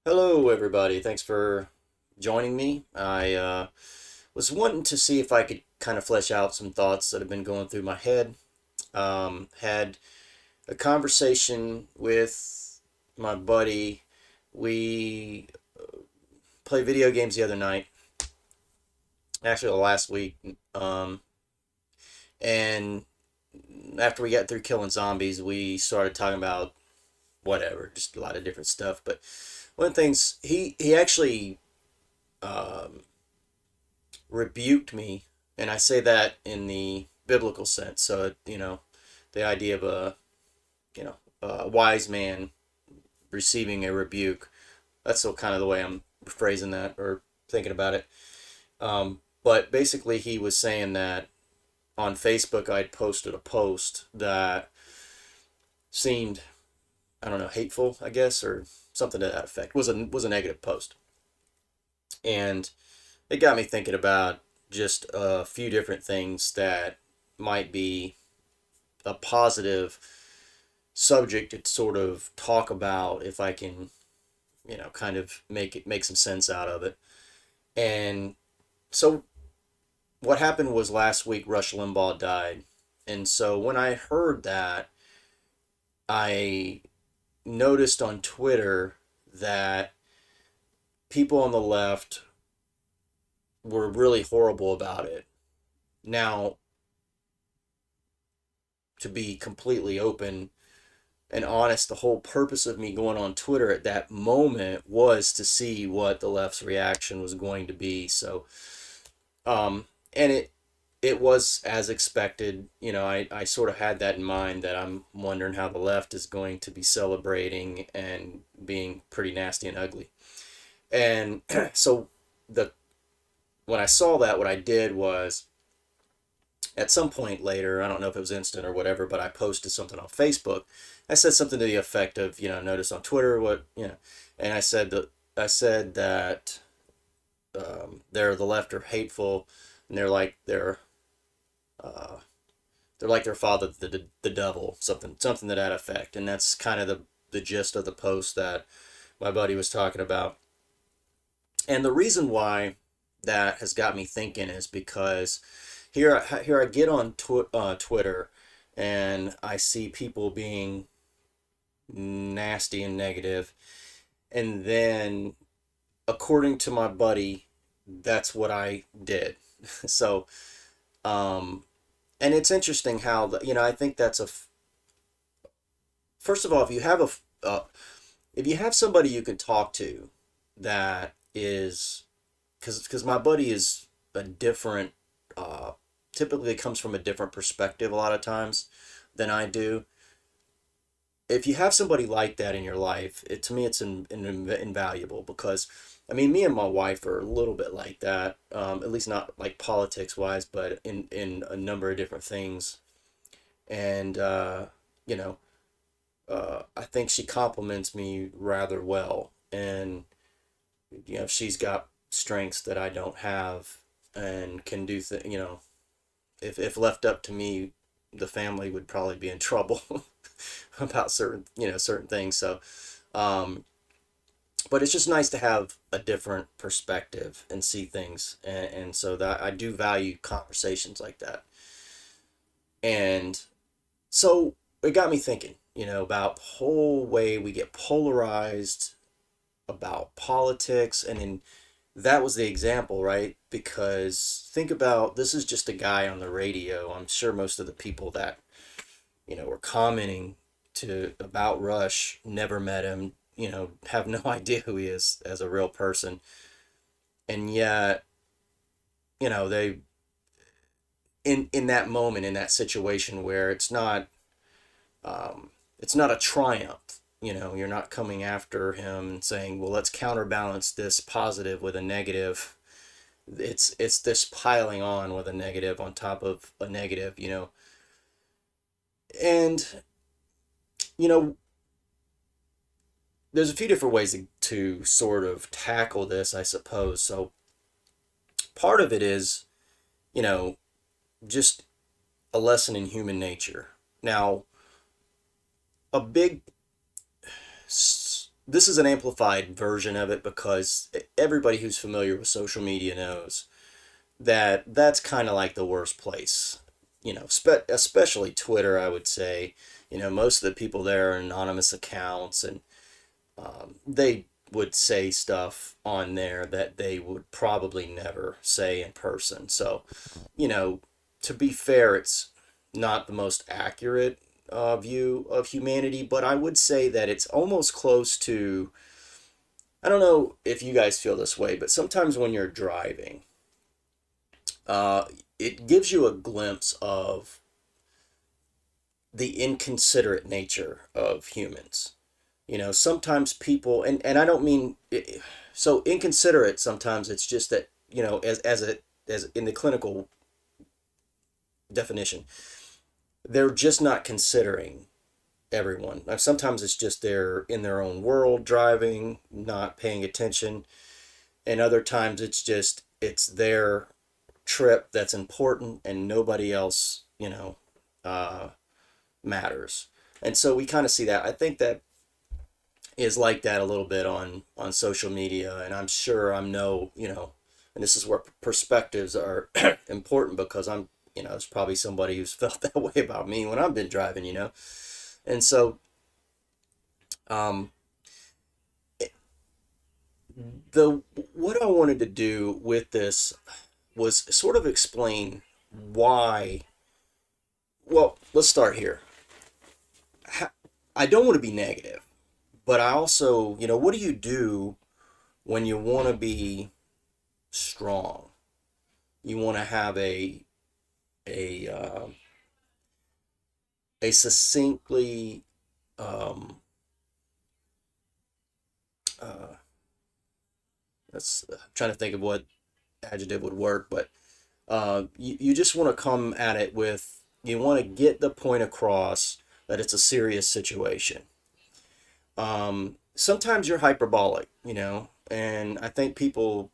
Hello, everybody. Thanks for joining me. I was wanting to see if I could kind of flesh out some thoughts that have been going through my head. Had a conversation with my buddy. We played video games the other night, actually last week. Um, and after we got through killing zombies, we started talking about whatever, just a lot of different stuff. But one of the things he actually um, rebuked me, and I say that in the biblical sense. So, the idea of a wise man receiving a rebuke. That's so kind of the way I'm phrasing that or thinking about it. But basically, he was saying that on Facebook, I'd posted a post that seemed, I don't know, hateful, I guess, or something to that effect. Was a negative post, and it got me thinking about just a few different things that might be a positive subject to sort of talk about if I can, kind of make some sense out of it. And so what happened was last week Rush Limbaugh died. And so when I heard that, I noticed on Twitter that people on the left were really horrible about it. Now, to be completely open and honest, the whole purpose of me going on Twitter at that moment was to see what the left's reaction was going to be. So, and it was as expected. I sort of had that in mind that I'm wondering how the left is going to be celebrating and being pretty nasty and ugly. And so the when I saw that, what I did was at some point later, I don't know if it was instant or whatever, but I posted something on Facebook. I said something to the effect of, notice on Twitter and I said that they're the left are hateful, and uh, they're like their father, the devil, something to that effect, and that's kind of the gist of the post that my buddy was talking about. And the reason why that has got me thinking is because here I get on Twitter, and I see people being nasty and negative, and then according to my buddy, that's what I did. So, um, and it's interesting how I think that's first of all, if you have somebody you can talk to that is because my buddy is a different uh, typically comes from a different perspective a lot of times than I do. If you have somebody like that in your life, to me it's invaluable, because I mean, me and my wife are a little bit like that, at least not like politics wise, but in a number of different things. And you know I think she compliments me rather well, and she's got strengths that I don't have, and can do if left up to me, the family would probably be in trouble about certain things. So, um, but it's just nice to have a different perspective and see things, and so that I do value conversations like that. And so it got me thinking, about the whole way we get polarized about politics, and that was the example, right? Because think about, this is just a guy on the radio. I'm sure most of the people that were commenting to about Rush never met him, have no idea who he is as a real person, and yet they in that moment, in that situation where it's not a triumph. You're not coming after him and saying, well, let's counterbalance this positive with a negative. It's this piling on with a negative on top of a negative, and you know there's a few different ways to sort of tackle this, I suppose. So part of it is, you know just a lesson in human nature. Now, a big this is an amplified version of it because everybody who's familiar with social media knows that that's kind of like the worst place. Especially Twitter, I would say. Most of the people there are anonymous accounts, and they would say stuff on there that they would probably never say in person. So, you know, to be fair, it's not the most accurate view of humanity, but I would say that it's almost close to. I don't know if you guys feel this way, but sometimes when you're driving, uh, it gives you a glimpse of the inconsiderate nature of humans. Sometimes people, and I don't mean so inconsiderate. Sometimes it's just that, as in the clinical definition, they're just not considering everyone. Sometimes it's just they're in their own world driving, not paying attention, and other times it's their trip that's important and nobody else, uh, matters. And so we kind of see that. I think that is like that a little bit on social media, and I'm sure I'm no, and this is where perspectives are important, because there's probably somebody who's felt that way about me when I've been driving, and so um the what I wanted to do with this was sort of explain why. Well, let's start here. I don't want to be negative, but I also, what do you do when you want to be strong? You want to have a a succinctly um, uh, that's I'm trying to think of what adjective would work, but you just want to come at it with, you want to get the point across that it's a serious situation. Sometimes you're hyperbolic, and I think people,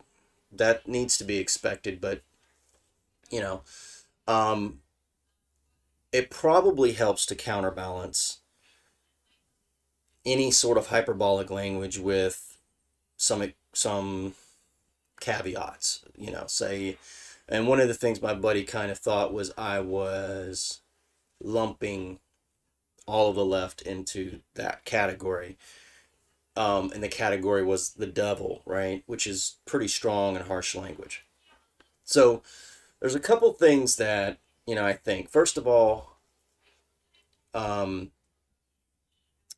that needs to be expected, but you know, um, it probably helps to counterbalance any sort of hyperbolic language with some caveats, say. And one of the things my buddy kind of thought was I was lumping all of the left into that category. And the category was the devil, right? Which is pretty strong and harsh language. So there's a couple things that, I think. First of all, um,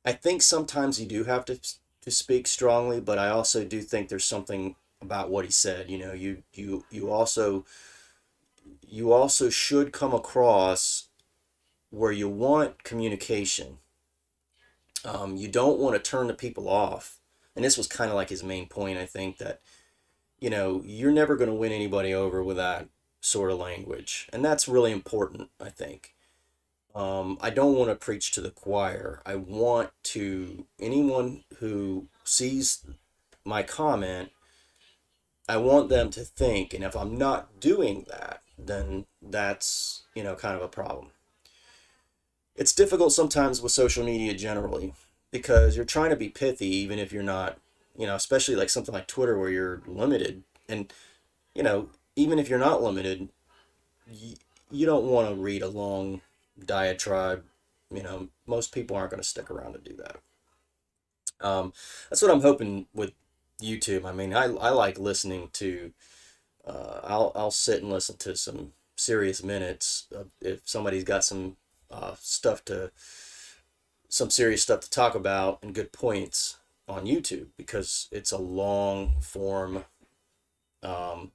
I think sometimes you do have to speak strongly, but I also do think there's something about what he said. You also should come across where you want communication. You don't want to turn the people off. And this was kind of like his main point, I think, that, you're never going to win anybody over with that sort of language. And that's really important, I think. I don't want to preach to the choir. I want to, anyone who sees my comment, I want them to think. And if I'm not doing that, then that's, kind of a problem. It's difficult sometimes with social media generally, because you're trying to be pithy even if you're not, especially like something like Twitter where you're limited. And, even if you're not limited, you don't want to read a long diatribe. Most people aren't going to stick around to do that. That's what I'm hoping with YouTube. I mean, I like listening to, I'll sit and listen to some serious minutes if somebody's got stuff to, some serious stuff to talk about and good points on YouTube, because it's a long form, um,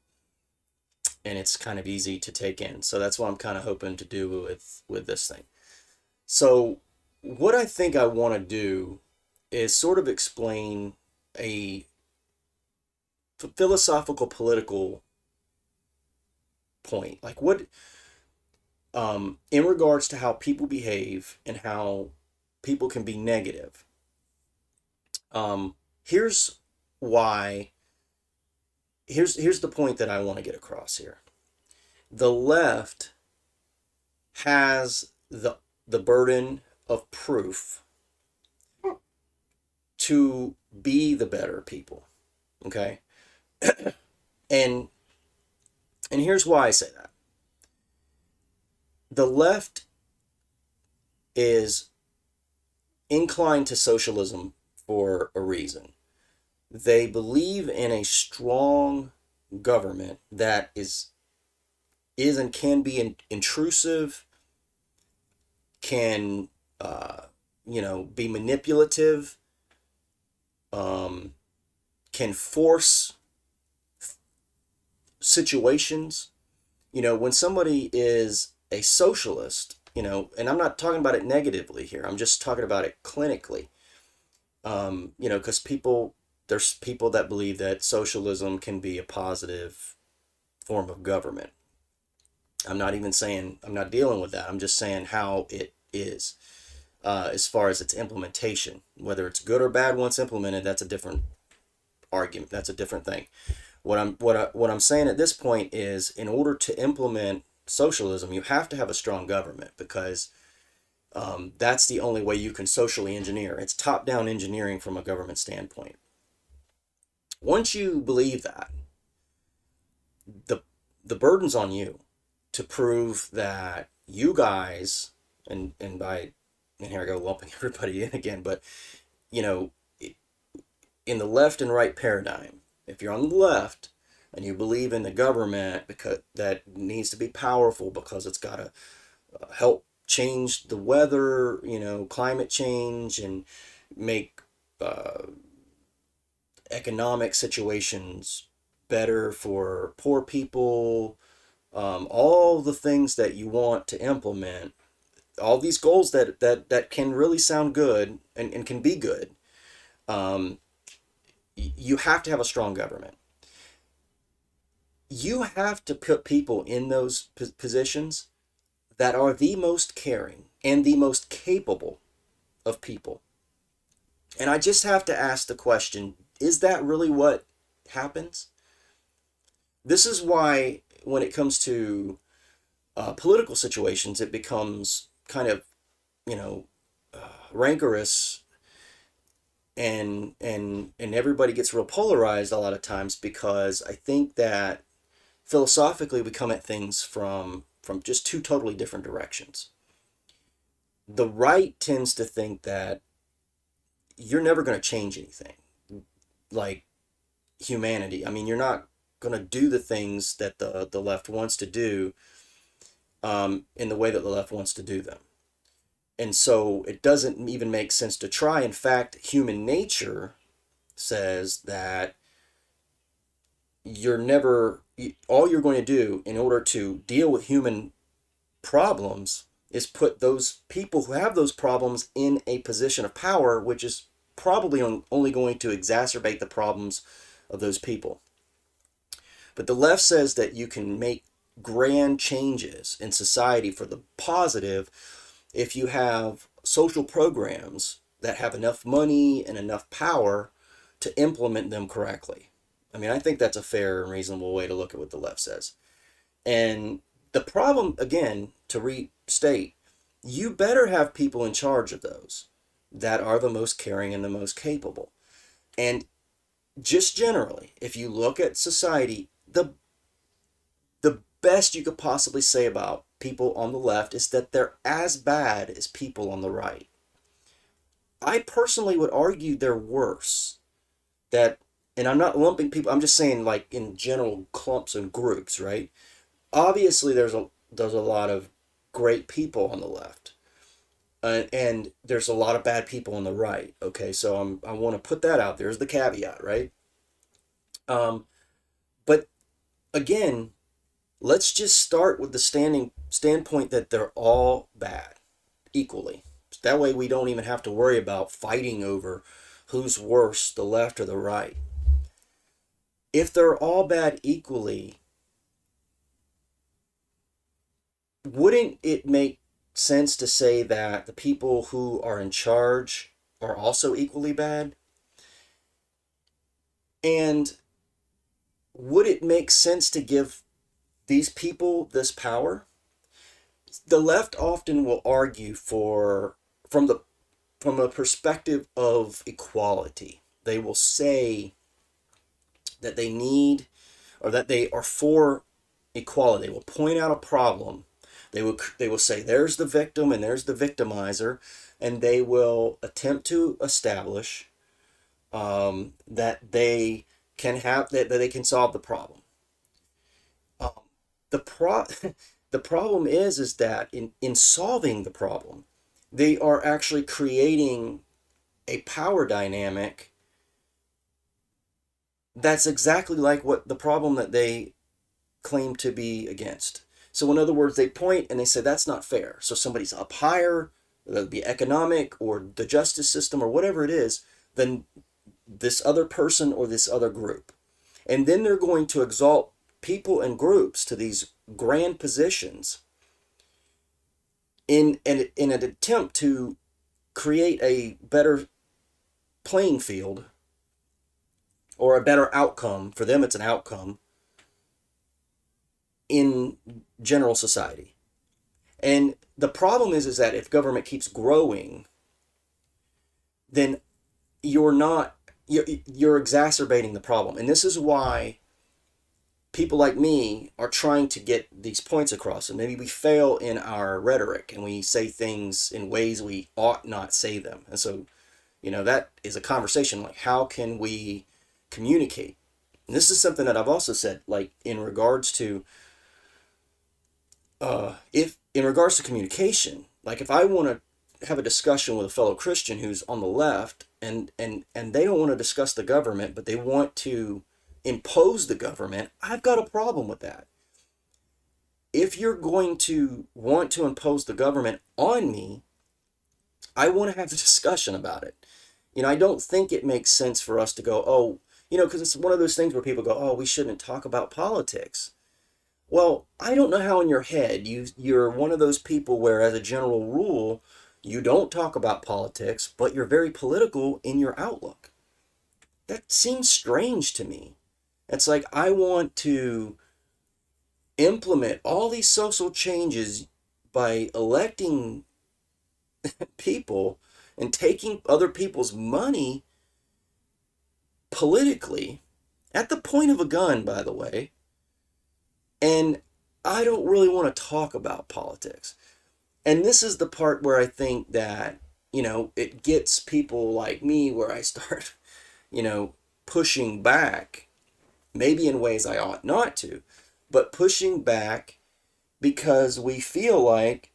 and it's kind of easy to take in. So that's what I'm kind of hoping to do with this thing. So what I think I want to do is sort of explain a philosophical political point, like what, in regards to how people behave and how people can be negative. Here's why. Here's the point that I want to get across here. The left has the burden of proof to be the better people. Okay. And here's why I say that. The left is inclined to socialism for a reason. They believe in a strong government that is and can be intrusive, can be manipulative, um, can force situations. When somebody is a socialist, and I'm not talking about it negatively here, I'm just talking about it clinically. Because there's people that believe that socialism can be a positive form of government. I'm not even saying, I'm not dealing with that. I'm just saying how it is, as far as its implementation. Whether it's good or bad once implemented, that's a different argument. That's a different thing. What I'm saying at this point is, in order to implement socialism, you have to have a strong government, because that's the only way you can socially engineer. It's top-down engineering from a government standpoint. Once you believe that, the the burden's on you to prove that you guys, and here I go lumping everybody in again, but you know, in the left and right paradigm, if you're on the left and you believe in the government because that needs to be powerful because it's got to help change the weather, climate change, and make uh, economic situations better for poor people, all the things that you want to implement, all these goals that can really sound good and can be good. um, you have to have a strong government. You have to put people in those positions that are the most caring and the most capable of people. And I just have to ask the question, is that really what happens? This is why when it comes to political situations, it becomes kind of, you know, rancorous, and everybody gets real polarized a lot of times, because I think that philosophically we come at things from just two totally different directions. The right tends to think that you're never going to change anything, like humanity. I mean, you're not going to do the things that the left wants to do, in the way that the left wants to do them. And so it doesn't even make sense to try. In fact, human nature says that you're never, all you're going to do in order to deal with human problems is put those people who have those problems in a position of power, which is probably only going to exacerbate the problems of those people. But the left says that you can make grand changes in society for the positive if you have social programs that have enough money and enough power to implement them correctly. I mean, I think that's a fair and reasonable way to look at what the left says. And the problem, again, to restate, you better have people in charge of those that are the most caring and the most capable. And just generally, if you look at society, the best you could possibly say about people on the left is that they're as bad as people on the right. I personally would argue they're worse. That, and I'm not lumping people, I'm just saying, like, in general clumps and groups, right? Obviously there's a lot of great people on the left, and there's a lot of bad people on the right. Okay, so I want to put that out there as the caveat, right? But again, let's just start with the standpoint that they're all bad equally. That way we don't even have to worry about fighting over who's worse, the left or the right. If they're all bad equally, wouldn't it make sense to say that the people who are in charge are also equally bad? And would it make sense to give these people this power? The left often will argue from a perspective of equality. they will say that they need, or that they are for equality. They will point out a problem. They will say there's the victim and there's the victimizer, and they will attempt to establish that they can have that they can solve the problem. Um, the pro the problem is that in solving the problem, they are actually creating a power dynamic that's exactly like what the problem that they claim to be against. So in other words, they point and they say that's not fair. So somebody's up higher, whether it be economic or the justice system or whatever it is, than this other person or this other group. And then they're going to exalt people and groups to these grand positions in an attempt to create a better playing field or a better outcome. For them, it's an outcome in general society. And the problem is that if government keeps growing, then you're exacerbating the problem. And this is why people like me are trying to get these points across. And maybe we fail in our rhetoric and we say things in ways we ought not say them. And so, that is a conversation, like how can we communicate? And this is something that I've also said, like in regards to if in regards to communication, like if I want to have a discussion with a fellow Christian who's on the left, and they don't want to discuss the government, but they want to impose the government, I've got a problem with that. If you're going to want to impose the government on me, I want to have a discussion about it. I don't think it makes sense for us to go, oh, because it's one of those things where people go, oh, we shouldn't talk about politics. Well, I don't know how in your head you're one of those people where, as a general rule, you don't talk about politics, but you're very political in your outlook. That seems strange to me. It's like I want to implement all these social changes by electing people and taking other people's money politically at the point of a gun, by the way. And I don't really want to talk about politics. And this is the part where I think that, it gets people like me where I start, pushing back, maybe in ways I ought not to, but pushing back because we feel like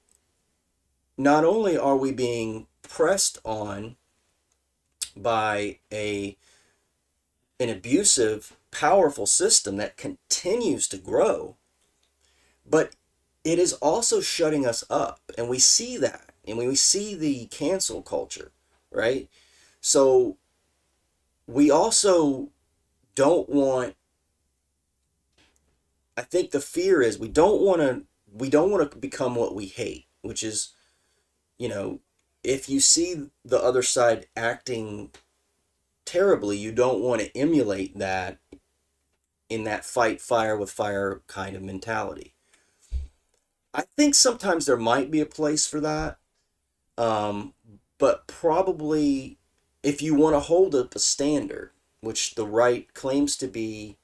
not only are we being pressed on by an abusive, powerful system that continues to grow, but it is also shutting us up. And we see that. And we see the cancel culture, right? So we also don't want, I think the fear is we don't want to become what we hate, which is, if you see the other side acting terribly, you don't want to emulate that in that fight fire with fire kind of mentality. I think sometimes there might be a place for that, um, but probably if you want to hold up a standard, which the right claims to be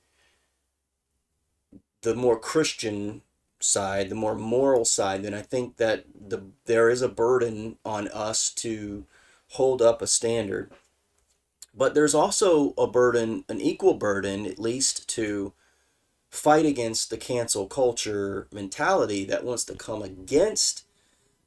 the more Christian side, the more moral side, then I think that there is a burden on us to hold up a standard. But there's also a burden, an equal burden, at least, to fight against the cancel culture mentality that wants to come against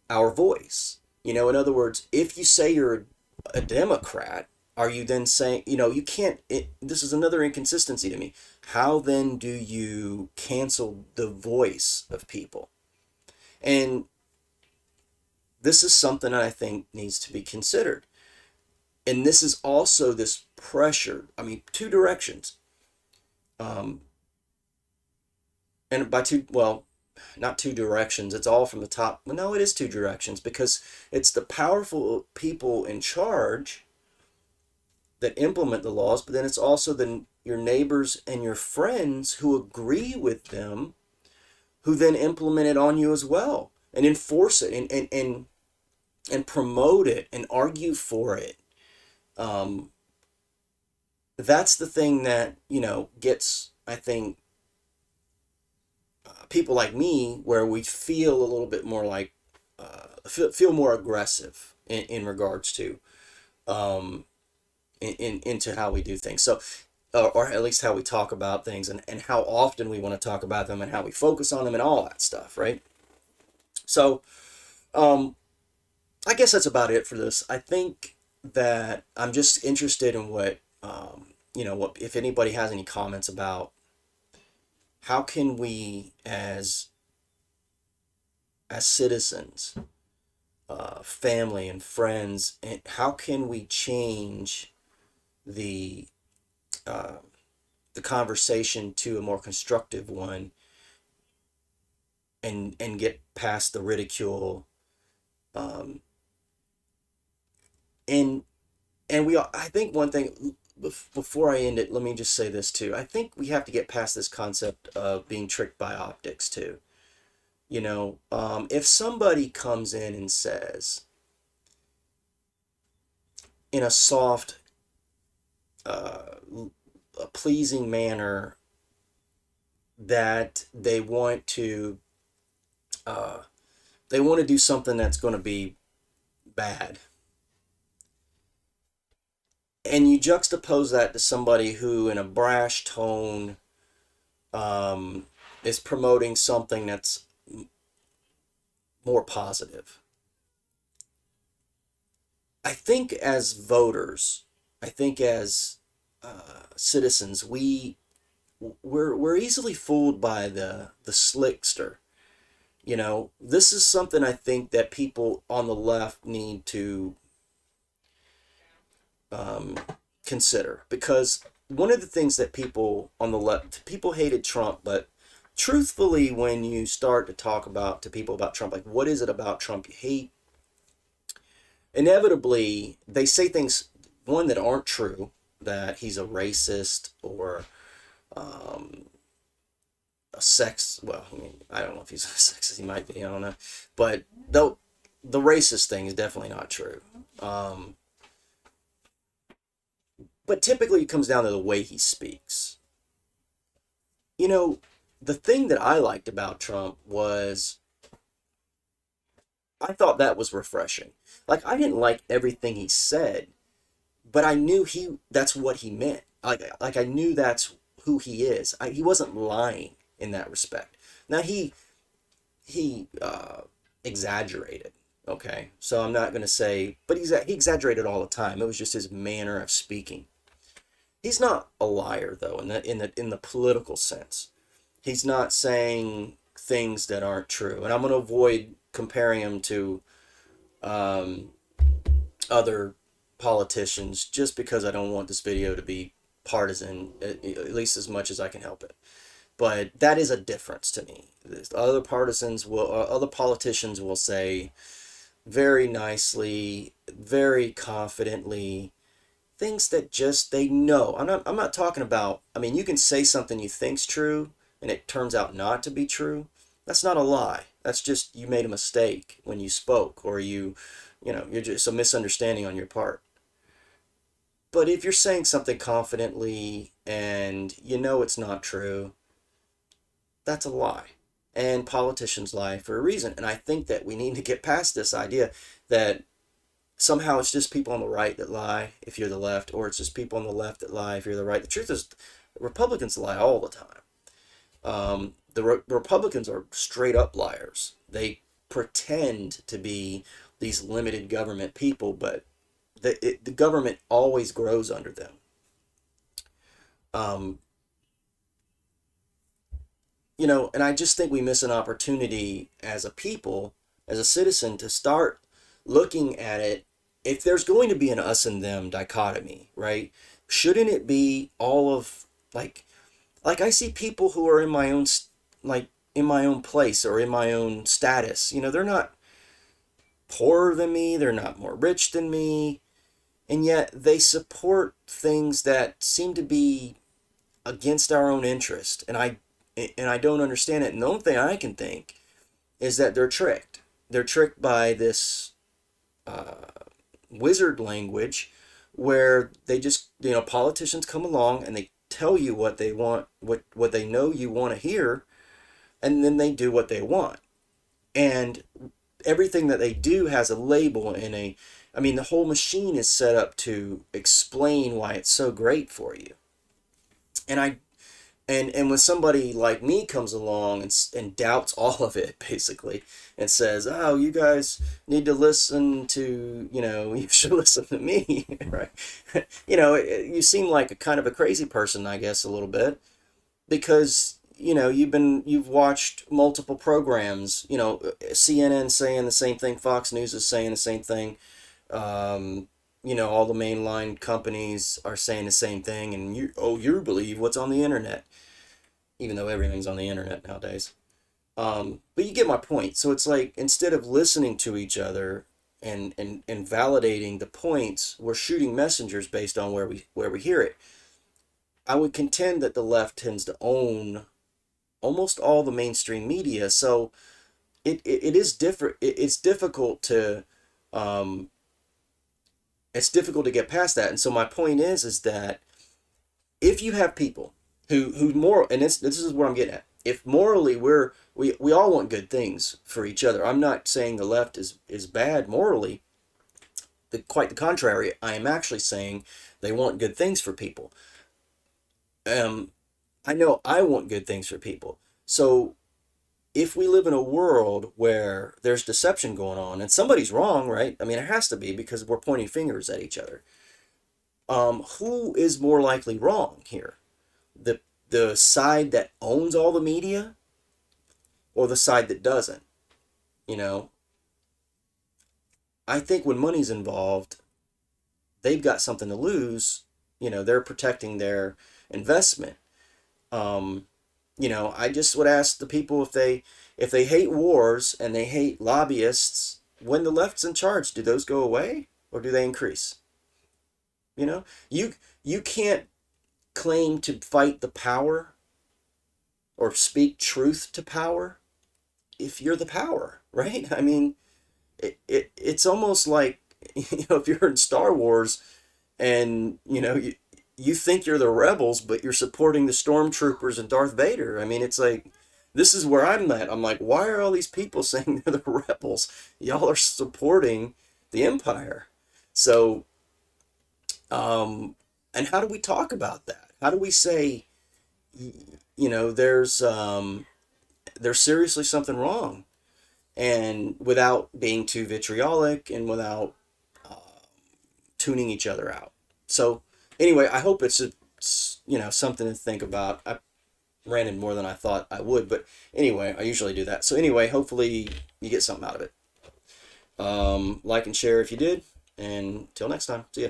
our voice. In other words, if you say you're a Democrat, are you then saying, you can't, this is another inconsistency to me. How then do you cancel the voice of people? And this is something that I think needs to be considered. And this is also this pressure, I mean, two directions. Um, and by two, well, not two directions, it's all from the top. Well, no, it is two directions because it's the powerful people in charge that implement the laws, but then it's also your neighbors and your friends who agree with them who then implement it on you as well and enforce it and promote it and argue for it. Um, that's the thing that, gets, I think, people like me, where we feel a little bit more like, feel more aggressive in regards to, um, into how we do things. So, or at least how we talk about things, and how often we want to talk about them, and how we focus on them, and all that stuff, right? So, um, I guess that's about it for this. I think that I'm just interested in what, what, if anybody has any comments about how can we, as citizens, family and friends, and how can we change the uh, the conversation to a more constructive one, and get past the ridicule, um, and I think one thing, before I end it, let me just say this too. I think we have to get past this concept of being tricked by optics too. If somebody comes in and says, in a soft, uh, a pleasing manner, that uh, they want to do something that's going to be bad, and you juxtapose that to somebody who, in a brash tone, um, is promoting something that's more positive. I think as voters, I think as citizens, we're easily fooled by the slickster. This is something I think that people on the left need to, um, consider, because one of the things that people on the left, people hated Trump, but truthfully, when you start to talk about to people about Trump, like, what is it about Trump you hate? Inevitably, they say things, one, that aren't true, that he's a racist, or, um, a sex. Well, I mean, I don't know if he's a sexist. He might be. I don't know, but though the racist thing is definitely not true. Um, but typically, it comes down to the way he speaks. You know, the thing that I liked about Trump was, I thought that was refreshing. Like, I didn't like everything he said, but I knew that's what he meant. Like I knew that's who he is. He wasn't lying in that respect. Now, he exaggerated. Okay, so I'm not going to say, but he exaggerated all the time. It was just his manner of speaking. He's not a liar, though, in the political sense. He's not saying things that aren't true, and I'm going to avoid comparing him to, um, other politicians, just because I don't want this video to be partisan, at least as much as I can help it. But that is a difference to me. Other politicians will say very nicely, very confidently, things that just they know. I'm not talking about, I mean, you can say something you think's true and it turns out not to be true. That's not a lie. That's just, you made a mistake when you spoke, or you're just a misunderstanding on your part. But if you're saying something confidently and you know it's not true, that's a lie. And politicians lie for a reason. And I think that we need to get past this idea that somehow it's just people on the right that lie if you're the left, or it's just people on the left that lie if you're the right. The truth is, Republicans lie all the time. The Republicans are straight up liars. They pretend to be these limited government people, but the government always grows under them. Um, and I just think we miss an opportunity as a people, as a citizen, to start looking at it. If there's going to be an us and them dichotomy, right? Shouldn't it be all of, like I see people who are in my own, like, in my own place or in my own status. They're not poorer than me, they're not more rich than me, and yet they support things that seem to be against our own interest. And I don't understand it. And the only thing I can think is that they're tricked. They're tricked by this, uh, wizard language, where they just, politicians come along and they tell you what they want, what they know you want to hear, and then they do what they want. And everything that they do has a label and I mean, the whole machine is set up to explain why it's so great for you. And I and when somebody like me comes along and doubts all of it basically and says, "Oh, you guys need to listen to, you should listen to me," right? You seem like a kind of a crazy person, I guess, a little bit, because you've watched multiple programs, CNN saying the same thing, Fox News is saying the same thing, all the mainline companies are saying the same thing, and you believe what's on the internet, even though everything's on the internet nowadays. But you get my point. So it's like, instead of listening to each other and validating the points, we're shooting messengers based on where we hear it. I would contend that the left tends to own almost all the mainstream media, so it is different. Um, it's difficult to get past that. And so my point is that if you have people who moral, and this is what I'm getting at. If morally we all want good things for each other. I'm not saying the left is bad morally. Quite the contrary. I am actually saying they want good things for people. Um, I know I want good things for people. So if we live in a world where there's deception going on and somebody's wrong, right? I mean, it has to be, because we're pointing fingers at each other. Who is more likely wrong here? The the side that owns all the media, or the side that doesn't? You know, I think when money's involved, they've got something to lose. They're protecting their investment. Um, I just would ask the people, if they hate wars and they hate lobbyists, when the left's in charge, do those go away or do they increase? You know, you you can't claim to fight the power or speak truth to power if you're the power, right? I mean, it's almost like, if you're in Star Wars and you think you're the rebels, but you're supporting the stormtroopers and Darth Vader. I mean, it's like, this is where I'm at. I'm like, why are all these people saying they're the rebels? Y'all are supporting the Empire. So, and how do we talk about that? How do we say, there's seriously something wrong, and without being too vitriolic and without uh, tuning each other out? So anyway, I hope it's something to think about. I ranted more than I thought I would, but anyway, I usually do that. So anyway, hopefully you get something out of it. Like and share if you did, and till next time, see ya.